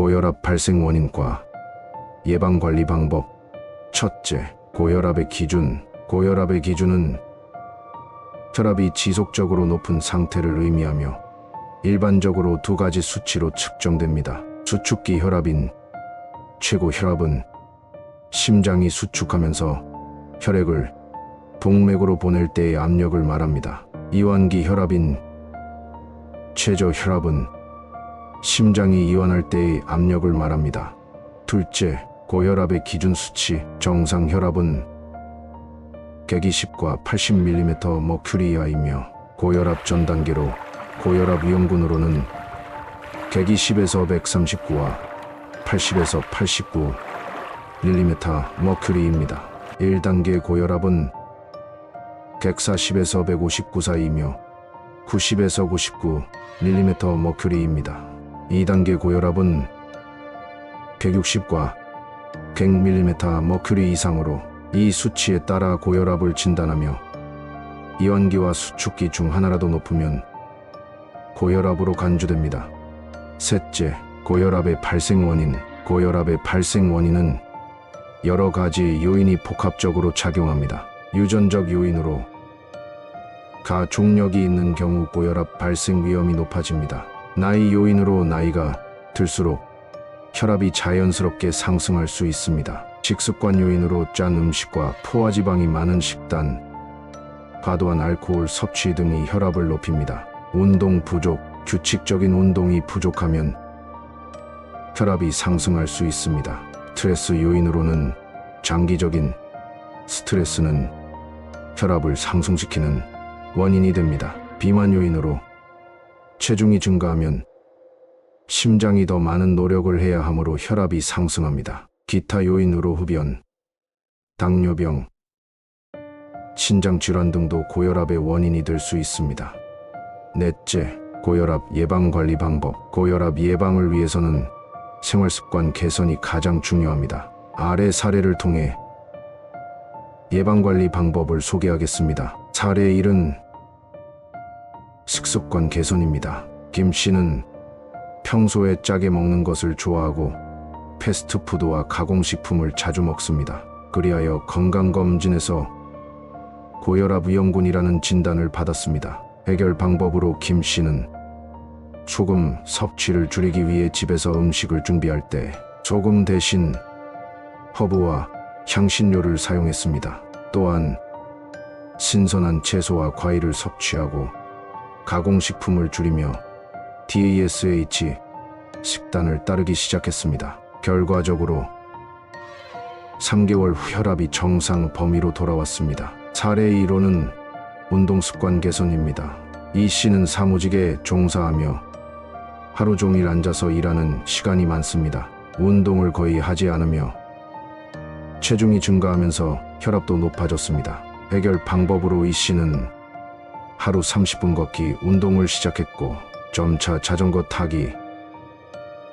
고혈압 발생 원인과 예방관리 방법. 첫째, 고혈압의 기준. 고혈압의 기준은 혈압이 지속적으로 높은 상태를 의미하며 일반적으로 두 가지 수치로 측정됩니다. 수축기 혈압인 최고 혈압은 심장이 수축하면서 혈액을 동맥으로 보낼 때의 압력을 말합니다. 이완기 혈압인 최저 혈압은 심장이 이완할 때의 압력을 말합니다. 둘째, 고혈압의 기준 수치. 정상 혈압은 120과 80mm 머큐리 이하이며 고혈압 전 단계로 고혈압 위험군으로는 120에서 139와 80에서 89mm 머큐리입니다. 1단계 고혈압은 140에서 159 사이이며 90에서 99mm 머큐리입니다. 2단계 고혈압은 160과 100mm 머큐리 이상으로 이 수치에 따라 고혈압을 진단하며 이완기와 수축기 중 하나라도 높으면 고혈압으로 간주됩니다. 셋째, 고혈압의 발생 원인. 고혈압의 발생 원인은 여러 가지 요인이 복합적으로 작용합니다. 유전적 요인으로 가족력이 있는 경우 고혈압 발생 위험이 높아집니다. 나이 요인으로 나이가 들수록 혈압이 자연스럽게 상승할 수 있습니다. 식습관 요인으로 짠 음식과 포화지방이 많은 식단, 과도한 알코올 섭취 등이 혈압을 높입니다. 운동 부족. 규칙적인 운동이 부족하면 혈압이 상승할 수 있습니다. 스트레스 요인으로는 장기적인 스트레스는 혈압을 상승시키는 원인이 됩니다. 비만 요인으로 체중이 증가하면 심장이 더 많은 노력을 해야 하므로 혈압이 상승합니다. 기타 요인으로 흡연, 당뇨병, 신장질환 등도 고혈압의 원인이 될 수 있습니다. 넷째, 고혈압 예방관리 방법. 고혈압 예방을 위해서는 생활습관 개선이 가장 중요합니다. 아래 사례를 통해 예방관리 방법을 소개하겠습니다. 사례 1은 식습관 개선입니다. 김 씨는 평소에 짜게 먹는 것을 좋아하고 패스트푸드와 가공식품을 자주 먹습니다. 그리하여 건강검진에서 고혈압 위험군이라는 진단을 받았습니다. 해결 방법으로 김 씨는 소금 섭취를 줄이기 위해 집에서 음식을 준비할 때 소금 대신 허브와 향신료를 사용했습니다. 또한 신선한 채소와 과일을 섭취하고 가공식품을 줄이며 DASH 식단을 따르기 시작했습니다. 결과적으로 3개월 후 혈압이 정상 범위로 돌아왔습니다. 사례 2로는 운동습관 개선입니다. 이 씨는 사무직에 종사하며 하루 종일 앉아서 일하는 시간이 많습니다. 운동을 거의 하지 않으며 체중이 증가하면서 혈압도 높아졌습니다. 해결 방법으로 이 씨는 하루 30분 걷기 운동을 시작했고 점차 자전거 타기,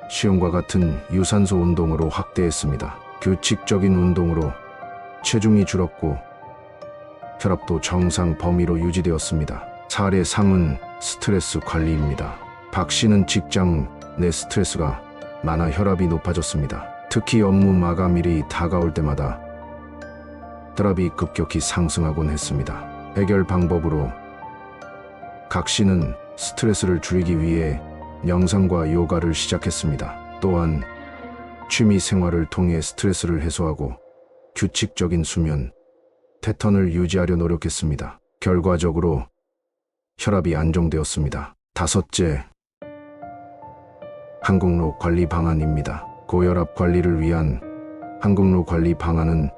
수영과 같은 유산소 운동으로 확대했습니다. 규칙적인 운동으로 체중이 줄었고 혈압도 정상 범위로 유지되었습니다. 사례 3은 스트레스 관리입니다. 박 씨는 직장 내 스트레스가 많아 혈압이 높아졌습니다. 특히 업무 마감일이 다가올 때마다 혈압이 급격히 상승하곤 했습니다. 해결 방법으로 각 씨는 스트레스를 줄이기 위해 명상과 요가를 시작했습니다. 또한 취미 생활을 통해 스트레스를 해소하고 규칙적인 수면 패턴을 유지하려 노력했습니다. 결과적으로 혈압이 안정되었습니다. 다섯째, 항공로 관리 방안입니다. 고혈압 관리를 위한 항공로 관리 방안은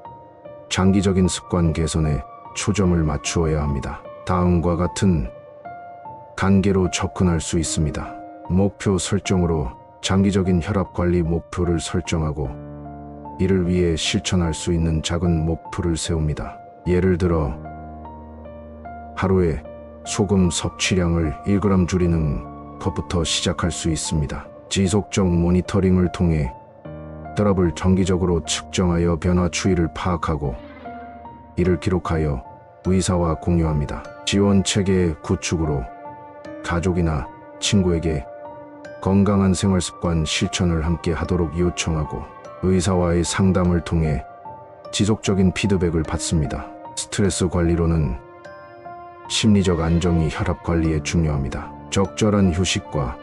장기적인 습관 개선에 초점을 맞추어야 합니다. 다음과 같은 단계로 접근할 수 있습니다. 목표 설정으로 장기적인 혈압 관리 목표를 설정하고 이를 위해 실천할 수 있는 작은 목표를 세웁니다. 예를 들어 하루에 소금 섭취량을 1g 줄이는 것부터 시작할 수 있습니다. 지속적 모니터링을 통해 혈압을 정기적으로 측정하여 변화 추이를 파악하고 이를 기록하여 의사와 공유합니다. 지원 체계 구축으로 가족이나 친구에게 건강한 생활습관 실천을 함께 하도록 요청하고 의사와의 상담을 통해 지속적인 피드백을 받습니다. 스트레스 관리로는 심리적 안정이 혈압 관리에 중요합니다. 적절한 휴식과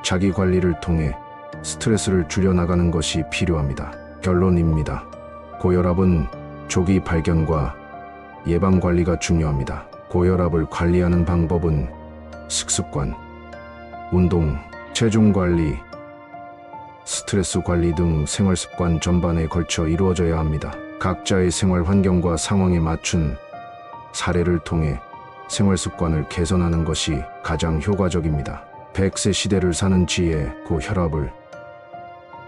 자기 관리를 통해 스트레스를 줄여나가는 것이 필요합니다. 결론입니다. 고혈압은 조기 발견과 예방 관리가 중요합니다. 고혈압을 관리하는 방법은 식습관, 운동, 체중 관리, 스트레스 관리 등 생활 습관 전반에 걸쳐 이루어져야 합니다. 각자의 생활 환경과 상황에 맞춘 사례를 통해 생활 습관을 개선하는 것이 가장 효과적입니다. 100세 시대를 사는 지혜, 고혈압을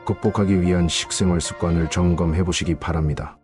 극복하기 위한 식생활 습관을 점검해 보시기 바랍니다.